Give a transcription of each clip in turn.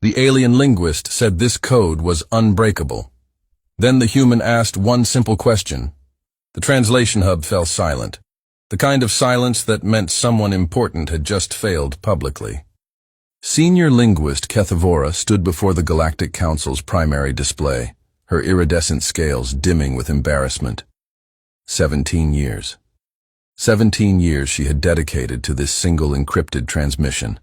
The alien linguist said this code was unbreakable. Then the human asked one simple question. The translation hub fell silent. The kind of silence that meant someone important had just failed publicly. Senior linguist CodeWas stood before the Galactic Council's primary display, her iridescent scales dimming with embarrassment. 17 years. 17 years she had dedicated to this single encrypted transmission,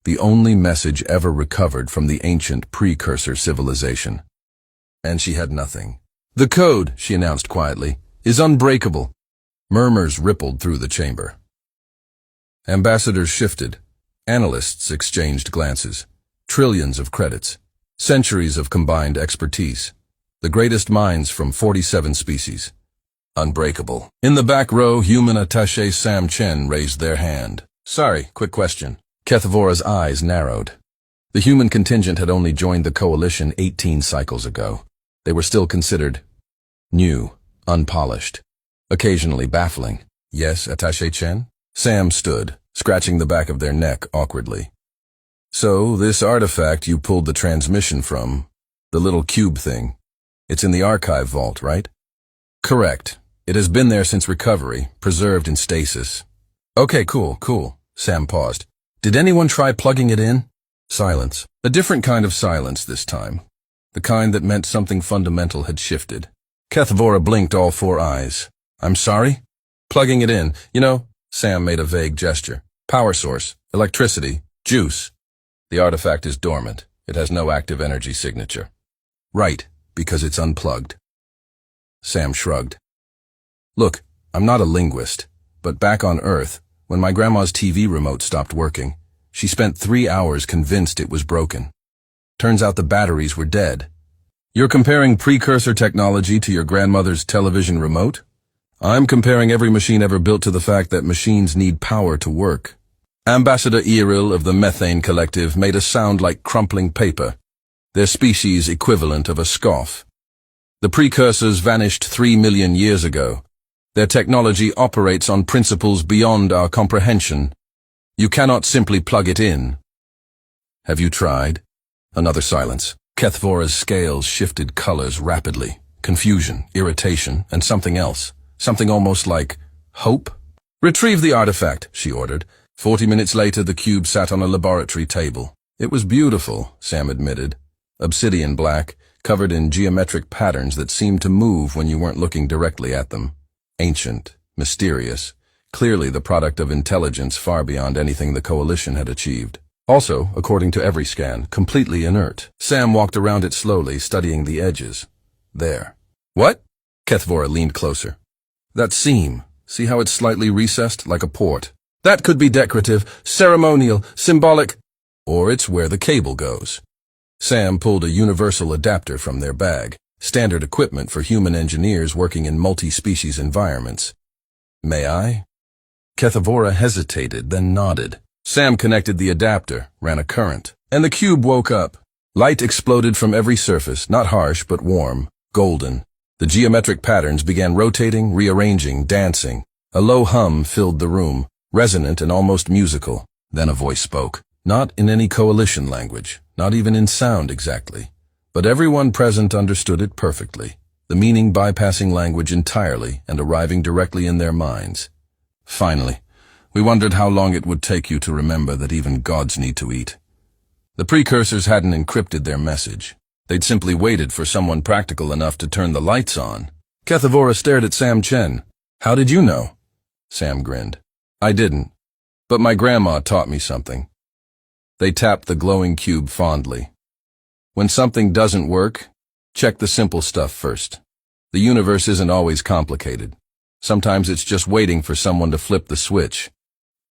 the only message ever recovered from the ancient precursor civilization. And she had nothing. "The code," she announced quietly, "is unbreakable." Murmurs rippled through the chamber. Ambassadors shifted. Analysts exchanged glances. Trillions of credits. Centuries of combined expertise. The greatest minds from 47 species. Unbreakable. In the back row, human attaché Sam Chen raised their hand. "Sorry, quick question." CodeWas' eyes narrowed. The human contingent had only joined the coalition 18 cycles ago. They were still considered new, unpolished, occasionally baffling. "Yes, attaché Chen?" Sam stood, scratching the back of their neck awkwardly. "So, this artifact you pulled the transmission from, the little cube thing, it's in the archive vault, right?" "Correct. It has been there since recovery, preserved in stasis." "Okay, cool." Sam paused. "Did anyone try plugging it in?" Silence. A different kind of silence this time. The kind that meant something fundamental had shifted. CodeWas blinked all four eyes. "I'm sorry?" "Plugging it in. Sam made a vague gesture. "Power source, electricity, juice. The artifact is dormant. It has no active energy signature." "Right, because it's unplugged." Sam shrugged. "Look, I'm not a linguist, but back on Earth, when my grandma's TV remote stopped working, she spent 3 hours convinced it was broken. Turns out the batteries were dead." "You're comparing precursor technology to your grandmother's television remote?" "I'm comparing every machine ever built to the fact that machines need power to work." Ambassador Eril of the Methane Collective made a sound like crumpling paper, their species equivalent of a scoff. "The precursors vanished 3 million years ago. Their technology operates on principles beyond our comprehension. You cannot simply plug it in." "Have you tried?" Another silence. CodeWas' scales shifted colors rapidly. Confusion, irritation, and something else. Something almost like hope. "Retrieve the artifact," she ordered. 40 minutes later, the cube sat on a laboratory table. It was beautiful, Sam admitted. Obsidian black, covered in geometric patterns that seemed to move when you weren't looking directly at them. Ancient, mysterious, clearly the product of intelligence far beyond anything the coalition had achieved. Also, according to every scan, completely inert. Sam walked around it slowly, studying the edges. There. "What?" CodeWas leaned closer. "That seam. See how it's slightly recessed, like a port? That could be decorative, ceremonial, symbolic, or it's where the cable goes." Sam pulled a universal adapter from their bag, standard equipment for human engineers working in multi-species environments. "May I?" CodeWas hesitated, then nodded. Sam connected the adapter, ran a current, and the cube woke up. Light exploded from every surface, not harsh but warm, golden. The geometric patterns began rotating, rearranging, dancing. A low hum filled the room, resonant and almost musical. Then a voice spoke. Not in any coalition language, not even in sound exactly. But everyone present understood it perfectly, the meaning bypassing language entirely and arriving directly in their minds. "Finally, we wondered how long it would take you to remember that even gods need to eat." The precursors hadn't encrypted their message. They'd simply waited for someone practical enough to turn the lights on. CodeWas stared at Sam Chen. "How did you know?" Sam grinned. "I didn't, but my grandma taught me something." They tapped the glowing cube fondly. "When something doesn't work, check the simple stuff first. The universe isn't always complicated. Sometimes it's just waiting for someone to flip the switch."